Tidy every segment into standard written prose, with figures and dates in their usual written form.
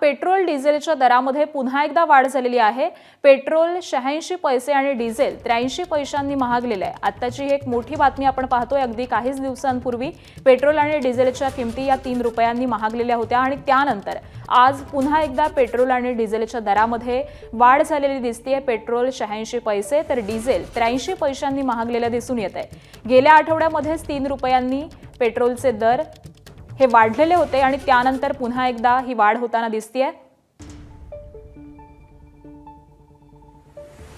Petrol डिझेलच्या दरामध्ये पुन्हा एकदा वाढ झालेली आहे। पेट्रोल 86 पैसे आणि डिझेल 83 पैशांनी महागलेले आहे। आत्ताची एक मोठी बातमी आपण पाहतोय। अगदी काहीच दिवसांपूर्वी पेट्रोल आणि डिझेलच्या किमती या 3 रुपयांनी महागलेल्या होत्या आणि त्यानंतर आज पुन्हा एकदा पेट्रोल आणि डिझेलच्या दरामध्ये वाढ झालेली दिसते। पेट्रोल 86 पैसे तर डिझेल 83 पैशांनी महागलेलं दिसून येत आहे। गेल्या आठवड्यामध्येच 3 रुपयांनी पेट्रोलचे दर हे वाढलेले होते आणि त्यानंतर पुन्हा एकदा ही वाढ होताना दिसतेय।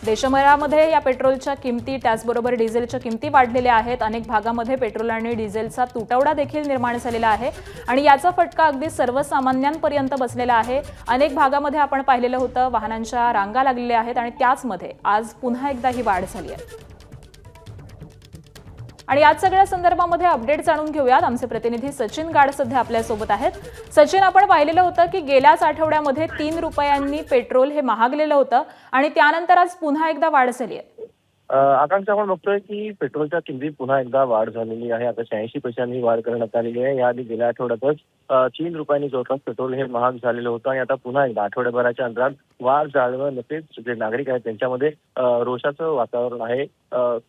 देशभरामध्ये या पेट्रोलच्या किमती त्याचबरोबर डिझेलच्या किमती वाढलेल्या आहेत। अनेक भागामध्ये पेट्रोल आणि डिझेलचा तुटवडा देखील निर्माण झालेला आहे आणि याचा फटका अगदी सर्वसामान्यांपर्यंत बसलेला आहे। अनेक भागामध्ये आपण पाहिलेलं होतं, वाहनांच्या रांगा लागलेल्या आहेत आणि त्याचमध्ये आज पुन्हा एकदा ही वाढ झाली आहे। आणि या सगळ्या संदर्भामध्ये अपडेट जाणून घेऊयात। आमचे प्रतिनिधी सचिन गाड सध्या आपल्या सोबत आहेत। सचिन, आपण पाहिलेलं होतं की गेल्याच आठवड्यामध्ये 3 रुपयांनी पेट्रोल हे महागलेलं होतं आणि त्यानंतर आज पुन्हा एकदा वाढ झाली आहे। आकांक्षा, आपण बघतोय की पेट्रोलच्या किमतीत पुन्हा एकदा वाढ झालेली आहे। आता 86 पैशांनी वाढ करण्यात आलेली आहे। याआधी गेल्या आठवड्यातच 3 रुपयांनी जवळपास पेट्रोल हे महाग झालेलं होतं आणि आता पुन्हा एकदा आठवड्याभराच्या अंतरात वाढ झाल्यानं नक्कीच जे नागरिक आहेत त्यांच्यामध्ये रोषाचं वातावरण आहे।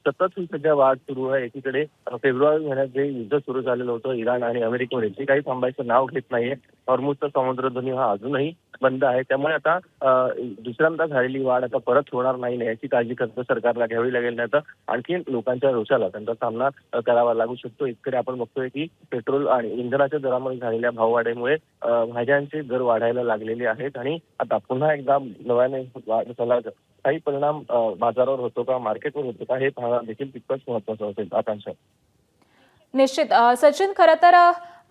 सतत ही सध्या वाढ सुरू आहे। एकीकडे फेब्रुवारी महिन्यात जे युद्ध सुरू झालेलं होतं इराण आणि अमेरिकेमध्ये, जे काही थांबायचं नाव घेत नाहीये। हॉर्मुझचा समुद्रधुनी हा अजूनही बंद आहे। त्यामुळे आता दुसऱ्यांदा झालेली वाढ आता परत होणार नाही याची काळजी करत सरकारला घ्यावी लागेल, नाही तर आणखी लोकांच्या रोषाला त्यांचा सामना करावा लागू शकतो। इकडे आपण बघतोय की पेट्रोल आणि इंधनाच्या दरामध्ये झालेल्या भाववाढीमुळे भाज्यांचे दर वाढायला लागलेले आहेत आणि आता पुन्हा एकदा नव्याने वाढ झाला काही परिणाम बाजारावर होतो का, मार्केटवर होतो का, हे पाहणं देखील तितकंच महत्त्वाचं असेल। आकांक्षा, निश्चित सचिन, खरं तर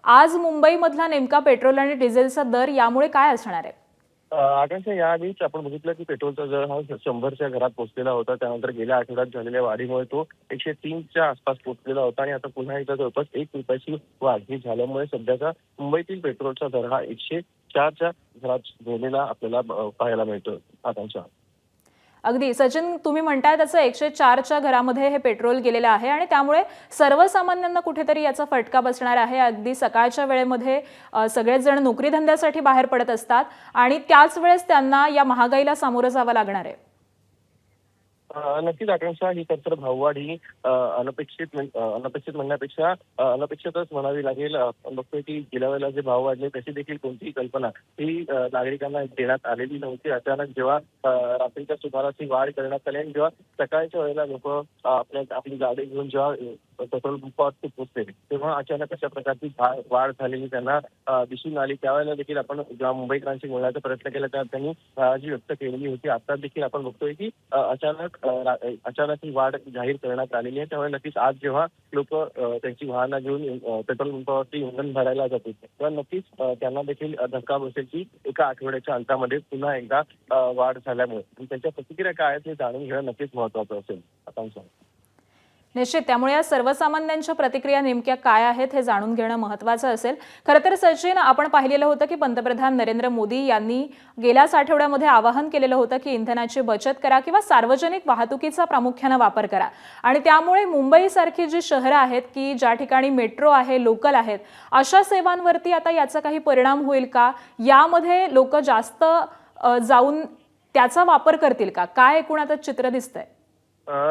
आज मुंबईमधला नेमका पेट्रोल आणि डिझेलचा दर यामुळे काय असणार आहे? आकांक्षा, याआधीच आपण बघितलं की पेट्रोलचा दर हा 100च्या घरात पोहोचलेला होता। त्यानंतर गेल्या आठवड्यात झालेल्या वाढीमुळे तो 103च्या आसपास पोहोचलेला होता आणि आता पुन्हा एकदा जवळपास 1 रुपयाची वाढ ही झाल्यामुळे सध्याचा मुंबईतील पेट्रोलचा दर हा 104च्या घरात गेलेला आपल्याला पाहायला मिळतो। आकांक्षा, अगदी सचिन, तुम्ही म्हणताय तसं 104च्या घरामध्ये हे पेट्रोल गेलेलं आहे आणि त्यामुळे सर्वसामान्यांना कुठेतरी याचा फटका बसणार आहे। अगदी सकाळच्या वेळेमध्ये सगळेच जण नोकरी धंद्यासाठी बाहेर पडत असतात आणि त्याच वेळेस त्यांना या महागाईला सामोरं जावं लागणार आहे। नक्कीच आकांक्षा, ही तर भाववाढ ही अनपेक्षित म्हणण्यापेक्षा अनपेक्षितच म्हणावी लागेल। आपण बघतोय की गेल्या वेळेला जे भाव वाढले त्याची देखील कोणतीही कल्पना ही नागरिकांना देण्यात आलेली नव्हती। अचानक जेव्हा रात्रीच्या सुमारास ही वाढ करण्यात आली आणि जेव्हा सकाळच्या वेळेला लोक आपली गाडी घेऊन जेव्हा पेट्रोल पंपावर पोहोचले तेव्हा अचानक अशा प्रकारची वाढ झालेली त्यांना दिसून आली। त्यावेळेला देखील आपण जेव्हा मुंबईकरांशी बोलण्याचा प्रयत्न केला तेव्हा त्यांनी नाराजी व्यक्त केलेली होती। आता देखील आपण बघतोय की अचानक ही वाढ जाहीर करण्यात आलेली आहे। त्यामुळे नक्कीच आज जेव्हा लोक त्यांची वाहनं घेऊन पेट्रोल पंपावरती इंधन भरायला जातील तेव्हा नक्कीच त्यांना देखील धक्का बसेल की एका आठवड्याच्या अंतामध्ये पुन्हा एकदा वाढ झाल्यामुळे त्यांच्या प्रतिक्रिया काय आहेत हे जाणून घेणं नक्कीच महत्त्वाचं असेल। आकांक्षा, निश्चित, त्यामुळे या सर्वसामान्यांच्या प्रतिक्रिया नेमक्या काय आहेत हे जाणून घेणं महत्त्वाचं असेल। खरं तर सचिन, आपण पाहिलेलं होतं की पंतप्रधान नरेंद्र मोदी यांनी गेल्याच आठवड्यामध्ये आवाहन केलेलं होतं की इंधनाची बचत करा किंवा सार्वजनिक वाहतुकीचा प्रामुख्याने वापर करा आणि त्यामुळे मुंबईसारखी जी शहरं आहेत की ज्या ठिकाणी मेट्रो आहे, लोकल आहेत, अशा सेवांवरती आता याचा काही परिणाम होईल का? यामध्ये लोक जास्त जाऊन त्याचा वापर करतील का? काय एकूण आता चित्र दिसतंय?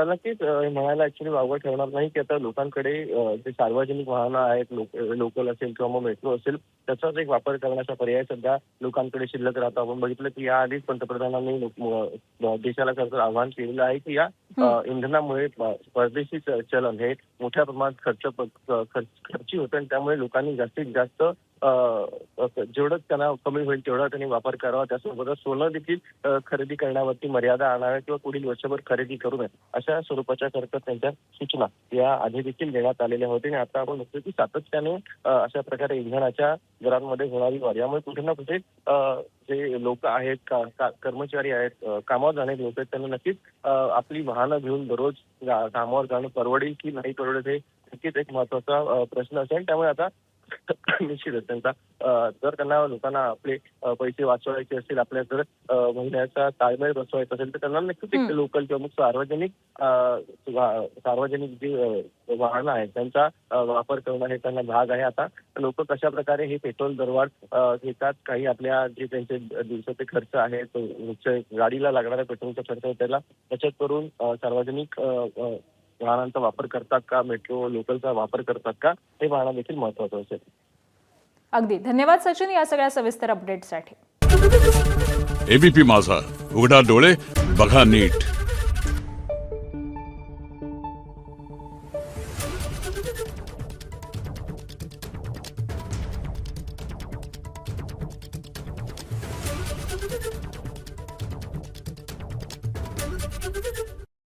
नक्कीच म्हणायला ऍक्च्युली वावगं ठरणार नाही की आता लोकांकडे जे सार्वजनिक वाहनं आहेत, लोकल असेल किंवा मग मेट्रो असेल, त्याचाच एक वापर करण्याचा पर्याय सध्या लोकांकडे शिल्लक राहतो। आपण बघितलं की याआधीच पंतप्रधानांनी देशाला खरं आवाहन केलेलं आहे की या इंधनामुळे परदेशी चलन हे मोठ्या प्रमाणात खर्ची होतं आणि त्यामुळे लोकांनी जास्तीत जास्त जेवढं त्यांना कमी होईल तेवढा त्यांनी वापर करावा। त्यासोबतच सोनं देखील खरेदी करण्यावरती मर्यादा आणाव्या किंवा पुढील वर्षभर खरेदी करू नये अशा स्वरूपाच्या त्यांच्या सूचना या आधी देखील देण्यात आलेल्या होत्या आणि आता आपण बघतो की सातत्याने अशा प्रकारे इंधनाच्या दरांमध्ये होणारी वाढ यामुळे कुठे ना कुठे जे लोक आहेत, कर्मचारी आहेत, कामावर जाणारे लोक आहेत, त्यांना नक्कीच आपली वाहनं घेऊन दररोज कामावर जाणं परवडेल की नाही परवडेल हे नक्कीच एक महत्त्वाचा प्रश्न असेल। त्यामुळे आता निश्चितच त्यांचा जर त्यांना लोकांना आपले पैसे वाचवायचे असतील, आपल्या जर महिन्याचा ताळमेळ बसवायचा असेल तर त्यांना नक्कीच एक लोकल किंवा मग सार्वजनिक जी वाहनं आहेत त्यांचा वापर करणं हे त्यांना भाग आहे. आता लोक कशा प्रकारे हे पेट्रोल दरवाढ घेतात, काही आपल्या जे त्यांचे दिवसाचे खर्च आहेत, गाडीला लागणारा पेट्रोलचा खर्च आहे त्याला बचत करून सार्वजनिक वाहनांचा वापर करतात का, मेट्रो लोकलचा वापर करतात का, हे पाहणं देखील महत्वाचं असेल. अगदी धन्यवाद सचिन या सगळ्या सविस्तर अपडेटसाठी. एबीपी माझा, उघडा डोळे बघा नीट.